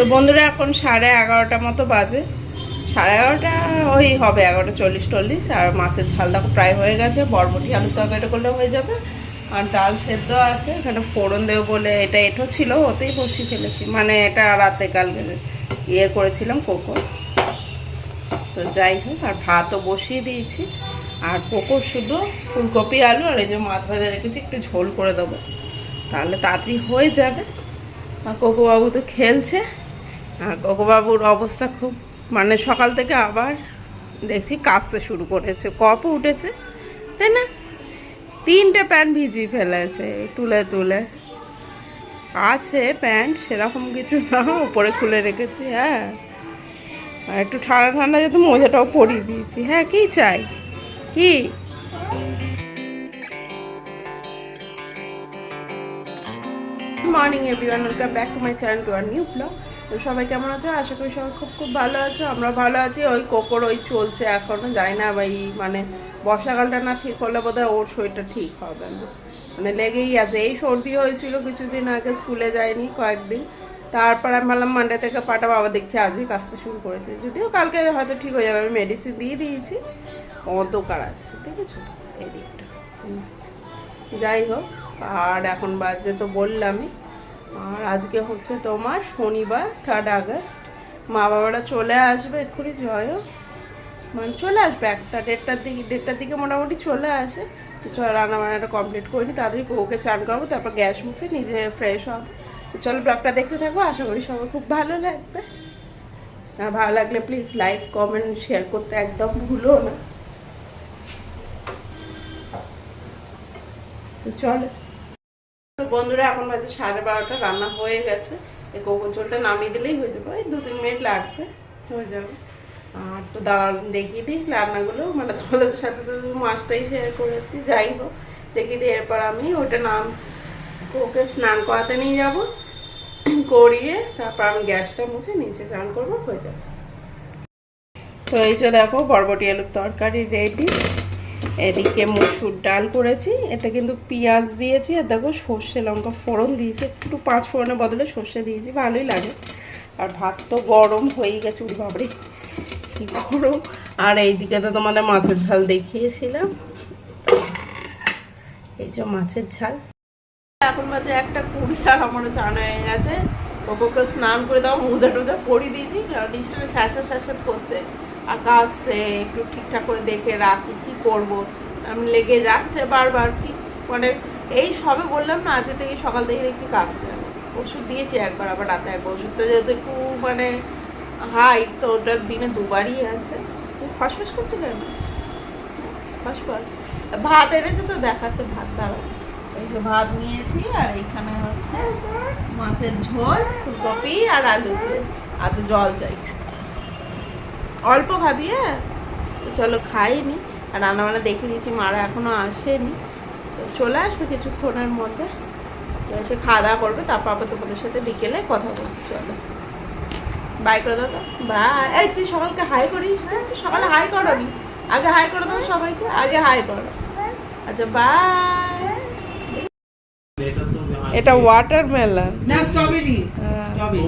তো বন্ধুরা এখন 11:30 মতো বাজে, 11:30 ওই হবে, 11:40 আর মাছের ঝালটা প্রায় হয়ে গেছে। বরবটি আলুর তরকারিটা করলে হয়ে যাবে, আর ডাল সেদ্ধ আছে। এখানে ফোড়ন দেবো বলে এটা এঁঠো ছিল, ওতেই বসিয়ে ফেলেছি, মানে এটা রাতে কালকে ইয়ে করেছিলাম কোকো। তো যাই হোক, আর ভাতও বসিয়ে দিয়েছি। আর কোকো শুধু ফুলকপি আলু আর এই যে মাছ ভাজা রেখেছি, একটু ঝোল করে দেবো, তাহলে তাড়াতাড়ি হয়ে যাবে। আর কোকো বাবু তো খেলছে। আর কোকো বাবুর অবস্থা খুব, মানে সকাল থেকে আবার দেখছি কাচতে শুরু করেছে, কপ উঠেছে তাই না, 3টে প্যান্ট ভিজিয়ে ফেলেছে তুলে তুলে। আছে প্যান্ট সেরকম কিছু না, উপরে খুলে রেখেছি। হ্যাঁ, আর একটু ঠান্ডা ঠান্ডা যেহেতু মোজাটাও পরিয়ে দিয়েছি। হ্যাঁ, কি চাই কি? Morning everyone, welcome back to my channel, to our new blog. তো সবাই কেমন আছো? আশা করি সবাই খুব খুব ভালো আছো। আমরা ভালো আছি। ওই কোকোর ওই চলছে এখনও, জানি না ভাই, মানে বর্ষাকালটা না ঠিক হলে বোধহয় ওর শরীরটা ঠিক হবে না, মানে লেগেই আছে। এই সর্দি হয়েছিল কিছুদিন আগে, স্কুলে যায়নি কয়েকদিন, তারপর আমি ভাবলাম মানডে থেকে পাঠাবো, আবার দেখছি আজই কাজটা শুরু করেছে। যদিও কালকে হয়তো ঠিক হয়ে যাবে, আমি মেডিসিন দিয়ে দিয়েছি। অন্ধকার আসছে, ঠিক আছে এই দিকটা। যাই হোক, আর এখন বাজে তো বললামই। আর আজকে হচ্ছে তোমার শনিবার, 3 আগস্ট। মা বাবারা চলে আসবে এক্ষুনি, জয়ও মানে চলে আসবে 1টা 1:30 দিকে মোটামুটি চলে আসে। তো চলো রান্নাবান্নাটা কমপ্লিট করিনি, তাড়াতাড়ি ওকে চান করবো, তারপর গ্যাস মুছে নিজে ফ্রেশ হবো। তো চলো ব্লগটা দেখতে থাকবো, আশা করি সবার খুব ভালো লাগবে। আর ভালো লাগলে প্লিজ লাইক কমেন্ট শেয়ার করতে একদম ভুলো না। তো চলো বন্ধুরা, এখন বাজে 12:30, রান্না হয়ে গেছে। এই কোকো ঝোলটা নামিয়ে দিলেই হয়ে যাবে, ওই 2-3 মিনিট লাগবে, হয়ে যাবে। আর তো দাঁড়ান দেখিয়ে দিই রান্নাগুলো, মানে তোমাদের সাথে তো মাছটাই শেয়ার করেছি। যাই হোক, দেখিয়ে দিই। এরপর আমি ওটা নাম ওকে স্নান করাতে নিয়ে যাব, করিয়ে তারপর আমি গ্যাসটা মুছে নিচে চান করবো, হয়ে যাবে। তো এই যে দেখো, বরবটি আলুর তরকারি রেডি। এদিকে মসুর ডাল করেছি, এতে কিন্তু পেঁয়াজ দিয়েছি, আর দেখো সর্ষে লঙ্কা ফোড়ন দিয়েছি, একটু 5 ফোড়নের বদলে সর্ষে দিয়েছি, ভালোই লাগে। আর ভাত তো গরম হয়েই গেছে, উড়ি বাবরে কি গরম। আর এইদিকে তো তোমাদের মাছের ঝাল দেখিয়েছিলাম, এই যে মাছের ঝাল। এখন বাজে 1:20, আর আমারও চান হয়ে গেছে। ওকে স্নান করে দাও, মোজা টোজা পরিয়ে দিয়েছি, ডিস্টারে স্যাঁত করছে। আর কাছে একটু ঠিকঠাক করে দেখে রাখি, কি করব, আমি লেগে যাচ্ছে বারবার। কি মানে এই সবে বললাম না, আজকে থেকে সকাল থেকে দেখছি কাছে। ওষুধ দিয়েছি একবার, আবার রাতে একবার। ওষুধটা যেহেতু একটু মানে হাই, তো ওটার দিনে 2বারই আছে। ফসফস করছে কেন? ফসফস। ভাত এনেছে তো দেখাচ্ছে, ভাত দাঁড়াও। এই যে ভাত নিয়েছি, আর এইখানে হচ্ছে মাছের ঝোল, ফুলকপি আর আলু দিয়ে। আর তো জল চাইছে, অল্প খাবি। হ্যাঁ, তো চলো খাইনি। আর রান্নাবান্না দেখে দিয়েছি, মারা এখনো আসেনি, তো চলে আসবে কিছুক্ষণের মধ্যে। তো এসে খাওয়া দাওয়া করবে, তারপর আবার তোমাদের সাথে বিকেলে কথা বলছি। চলো বাই করে দাও তো, বাই। এই তুই সকালকে হাই করিস? তুই সকালে হাই করনি, আগে হাই করে দাও সবাইকে, আগে হাই করো। আচ্ছা বাই। এটা ওয়াটারমেলন না, স্ট্রবেরি। স্ট্রবেরি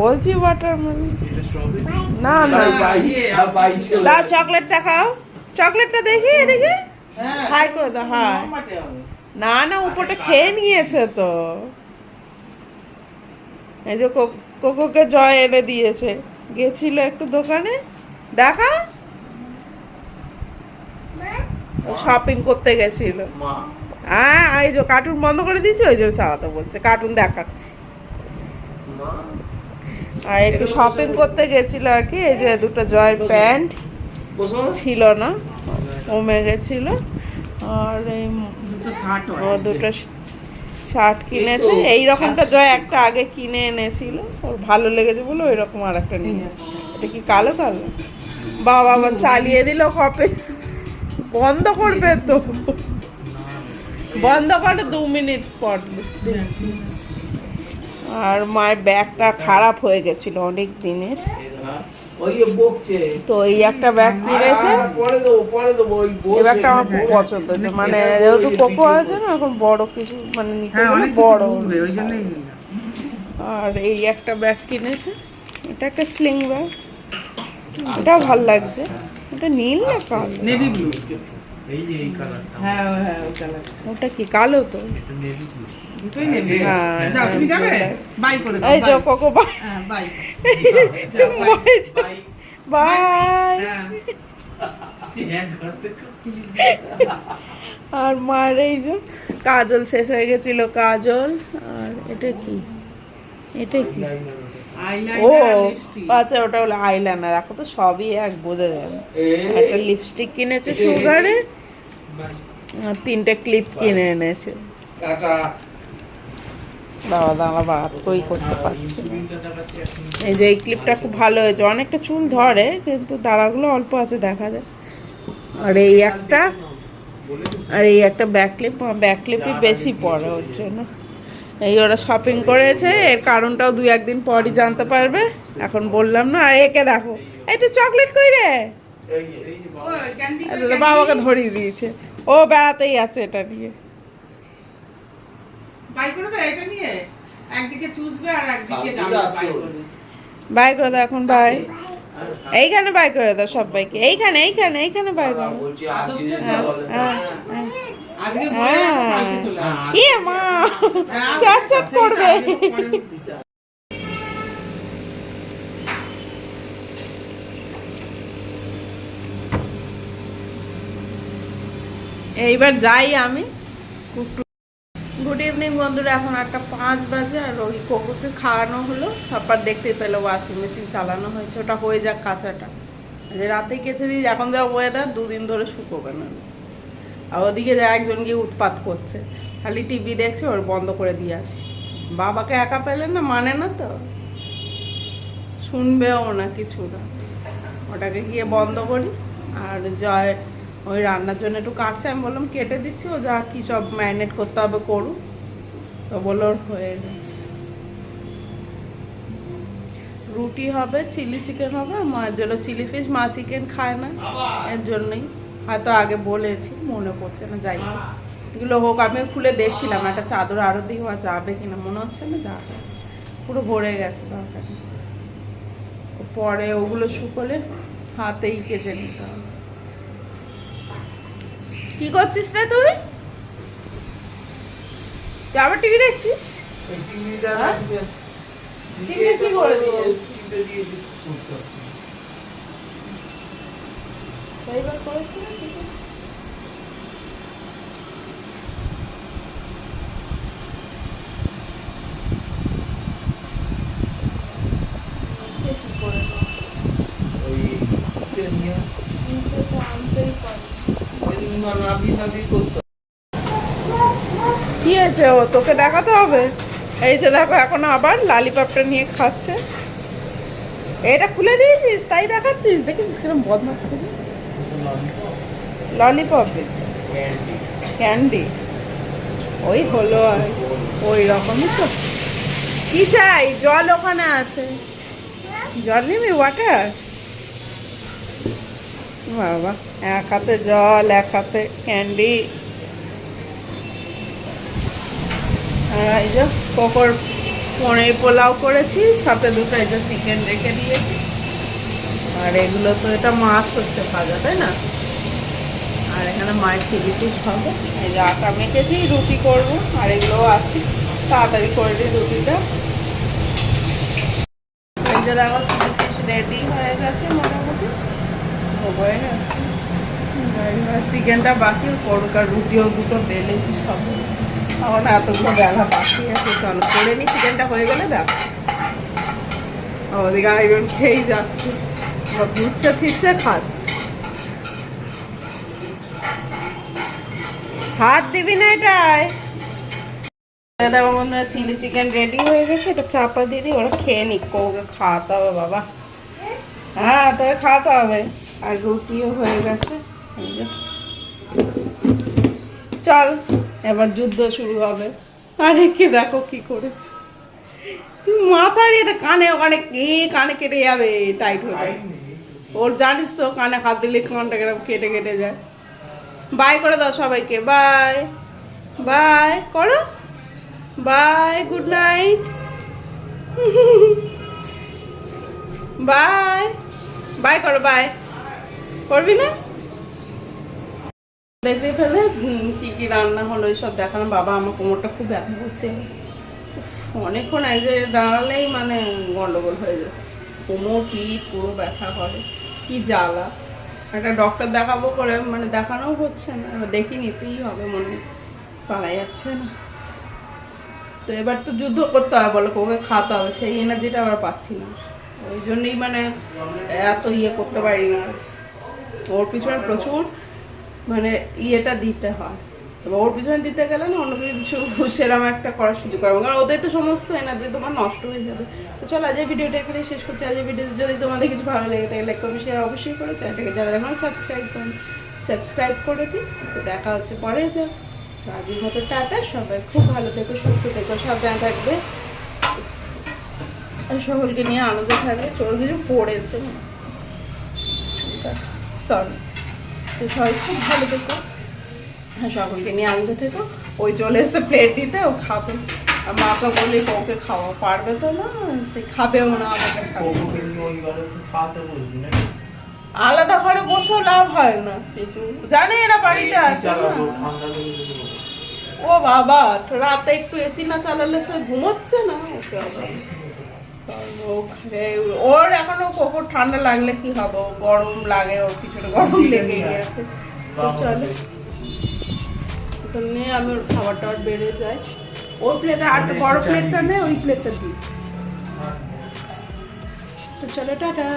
বলছি, ওয়াটারমেলন না না। দাও চকলেটটা খাও, চকলেটটা দেখি এদিকে, হাই করে দাও। হাই না না, উপরটা খেয়ে নিয়েছে তো। এই যে কোকোকে জয় এনে দিয়েছে, গেছিল একটু দোকানে, দেখা শপিং করতে গেছিল। হ্যাঁ, এই যে কার্টুন বন্ধ করে দিয়েছি, ওই জন্য চালাতে বলছে, কার্টুন দেখাচ্ছি। আর একটু শপিং করতে গেছিল আর কি। এই যে 2টা জয়ের প্যান্ট ছিল না, কমে গেছিল। আর এই 2টা শার্ট কিনেছে। এই রকমটা জয় একটা আগে কিনে এনেছিল, ওর ভালো লেগেছে বলে ওই রকম আর একটা নিয়ে এসেছে। এটা কি কালো কালো? বাবা আবার চালিয়ে দিল কপে, বন্ধ করবে তো, বন্ধ করে 2 মিনিট পর। আর মায়ের ব্যাগটা খারাপ হয়ে গেছিল অনেক দিনের, তো এই একটা ব্যাগ কিনেছে। এই ব্যাগটা আমার খুব পছন্দ হয়েছে, মানে যেহেতু কোকো আছে না, এখন বড় কিছু মানে নিতে গেলে বড়। আর এই একটা ব্যাগ কিনেছে, এটা একটা স্লিং ব্যাগ, এটাও ভাল লাগছে। এটা নীল না কালো? Navy blue. এই যে এই কালারটা, হ্যাঁ হ্যাঁ ওই কালার। ওটা কি কালো? তো এটা নেভি ব্লু। দুটোই নেভি। হ্যাঁ, যাও তুমি যাবে? হ্যাঁ। বাই করে দাও। এই যে bye। কোকো বাই হ্যাঁ বাই। Bye bye. হ্যাঁ। এক ঘর থেকে আর মার এই যে কাজল শেষ হয়ে গেছিল, কাজল। আর এটা কি? এটা কি? ও আইলাইনার লিপস্টিক। আচ্ছা, ওটা হলো আইলাইনার। এখন তো সবই এক, বোঝা যায় না। একটা লিপস্টিক কিনেছে সুগারে, আর 3টে ক্লিপ কিনে এনেছে। টাটা। বাবা দাঁড়া, বাদ কই করতে পারছি না। এই যে এই ক্লিপটা খুব ভালো হয়েছে, অনেকটা চুল ধরে কিন্তু দাঁড়াগুলো অল্প আছে, দেখা যায়। আর এই একটা, আর এই একটা ব্যাক ক্লিপই বেশি পড়ে ওর জন্য। এই ওরা শপিং করেছে, এর কারণটাও 2-1 দিন পরই জানতে পারবে, এখন বললাম না। আর একে দেখো, এই তো চকলেট কই রে? ওই ক্যান্ডি বাবাকে ধরিয়ে দিয়েছে, ও বেড়াতেই আছে এটা নিয়ে। বাই করবে এটা নিয়ে। একদিকে চুষবে আর একদিকে যাবে বাই করবে। বাই করে দাও এখন, বাই। এইখানে বাই করে দাও সবাইকে, এইখানে এইখানে এইখানে বাই করো। হ্যাঁ, হ্যাঁ। আজকে বলে রাখো, কালকে চলে আসবে। ইয়ে মা, চাট চাট করবে। এইবার যাই আমি। গুড ইভিনিং বন্ধুরা, এখন 8:05 বাজে। আর ওই কোকোকে খাওয়ানো হলো, তারপর দেখতে পেলো ওয়াশিং মেশিন চালানো হয়েছে, ওটা হয়ে যাক কাঁচাটা। যে রাতে কেচে দিই, এখন যা ওয়েদার 2 দিন ধরে শুকোবে না। আর ওদিকে যা একজন গিয়ে উৎপাত করছে, খালি টিভি দেখছে, ওর বন্ধ করে দিয়ে আসি। বাবাকে একা পেলেন না, মানে না তো, শুনবেও না কিছু না। ওটাকে গিয়ে বন্ধ করি। আর জয় ওই রান্নার জন্য একটু কাটছে, আমি বললাম কেটে দিচ্ছি, ও যা কি সব ম্যারিনেট করতে হবে করুক। তো বললো ওর হয়ে গেছে। রুটি হবে, চিলি চিকেন হবে, আর মায়ের জন্য চিলি ফিশ। মা চিকেন খায় না, এর জন্যই। হয়তো আগে বলেছি, মনে পড়ছে না, যাই হোক এগুলো হোক। আমি খুলে দেখছিলাম একটা চাদর আরও দেওয়া যাবে কিনা, মনে হচ্ছে না যাবে, পুরো ভরে গেছে তরকারি। পরে ওগুলো শুকোলে হাতেই কেচে নিতে হবে। কি করছিস রে তুই? তুই আবার টিভি দেখছিস? টিভি কি করে দিয়েছিস? এইবার করেছিস না কিছু? কি হয়েছে? ও তোকে দেখাতে হবে। এই যে দেখো, এখন আবার লালিপপটা নিয়ে খাচ্ছে। এটা খুলে দিয়েছিস তাই দেখাচ্ছিস? দেখেছিস কিরম বদমাস ছিল। ললিপপ ক্যান্ডি ওই হলো, আর ওই রকমই তো। কি চাই? জল ওখানে আছে, জল নিবি? ওয়াটার? বাবা, এক হাতে জল, এক হাতে ক্যান্ডি। আর এই যে কোকোর পনির পোলাও করেছি, সাথে দুটো এই যে চিকেন রেখে দিয়েছি। আর এগুলো তো, এটা মাছ হচ্ছে ভাজা, তাই না? আর এখানে মায়ের চিলি ফিশ হবে। এই যে আটা মেখেছি, রুটি করবো। আর এগুলোও আছে, তাড়াতাড়ি করে দিই রুটিটা। এই যে দেখো, চিলি ফিশ রেডি হয়ে গেছে মোটামুটি, হয়ে গেছে। চিকেনটা বাকি করুক, আর রুটিও দুটো বেলেছি সব। এখন এতগুলো বেলা বাকি আছে, চলো করে নি। চিকেনটা হয়ে গেলে দেখো, ওদিকে আরেকজন খেয়েই যাচ্ছে, ঘুরছে ফিরছে খাচ্ছে। হাত দিবি না এটায়। দেখো বন্ধুরা, চিলি চিকেন রেডি হয়ে গেছে, এটা চাপা দিয়ে দিই, ওরা খেয়ে নিক। ওকে খাওয়াতে হবে বাবা, হ্যাঁ তোকে খাওয়াতে হবে। আর রুটিও হয়ে গেছে। চল এবার যুদ্ধ শুরু হবে। আরে কি দেখো কি করেছে, মাথার এটা কানে, ওখানে কে কানে কেটে যাবে, টাইট হয়ে যায়। ওর জানিস তো, কানে হাত দিলে কানটা কেটে কেটে যায়। বাই করে দাও সবাইকে, বাই বাই করো, bye, good night. Bye bye করো, বাই করবি না? দেখতে পেলে কি কি রান্না হলো সব দেখালাম। বাবা আমার কোমরটা খুব ব্যথা করছে, অনেকক্ষণ এক জায়গায় দাঁড়ালেই মানে গন্ডগোল হয়ে যাচ্ছে, কোমর পিঠ পুরো ব্যথা করে, কি জ্বালা। একটা ডক্টর দেখাবো করে মানে দেখানোও হচ্ছে না, এবার দেখি নিতেই হবে, মনে পারা যাচ্ছে না। তো এবার তো যুদ্ধ করতে হবে, বলো ওকে খাওয়াতে হবে, সেই এনার্জিটা আবার পাচ্ছি না, ওই জন্যই মানে এত ইয়ে করতে পারি না। ওর পিছনে প্রচুর মানে ইয়েটা দিতে হয়, এবার ওর পিছনে দিতে গেলে না অন্য কিছু সেরকম একটা করার সুযোগ পাবো, কারণ ওদের তো সমস্ত এনার্জি তোমার নষ্ট হয়ে যাবে। তো চলো আজকের ভিডিওটা এখানে শেষ করছি। আজকের ভিডিও যদি তোমাদের কিছু ভালো লেগে থাকে লাইক করবে, শেয়ার অবশ্যই করে, চ্যানেলটাকে যারা এখন সাবস্ক্রাইব করে দিই। তো দেখা হচ্ছে পরে, আজকের মতো টাটা, সবাই খুব ভালো থেকো, সুস্থ থেকো, সাবধানে থাকবে, আর সকলকে নিয়ে আনন্দ থাকবে। চোখ কিছু পড়েছে সরি, তো সবাই খুব ভালো থেকো, হ্যাঁ সকলকে নিয়ে আনন্দ থেকো। ওই চলে এসে প্লেট দিতে, ও খাবে, আর মাকে বললে ওকে খাওয়া পারবে তো না, সে খাবেও না আমাকে আলাদা ঘরে বসেও লাভ হয় না কিছু, জানে এরা বাড়িতে আছে না। ও বাবা, রাতে একটু এসি না চালালে সে ঘুমোচ্ছে না, ওকে আবার ওর এখনো কোকর ঠান্ডা লাগলে কি হবে, গরম লাগে, ওর পিছনে গরম লেগে গেছে। চলো নিয়ে আমি ওর খাবার টাবার বেড়ে যাই, ওই প্লেটে আর বড় প্লেটটা নেই, ওই প্লেটটা দিই। তো চলো টাটা।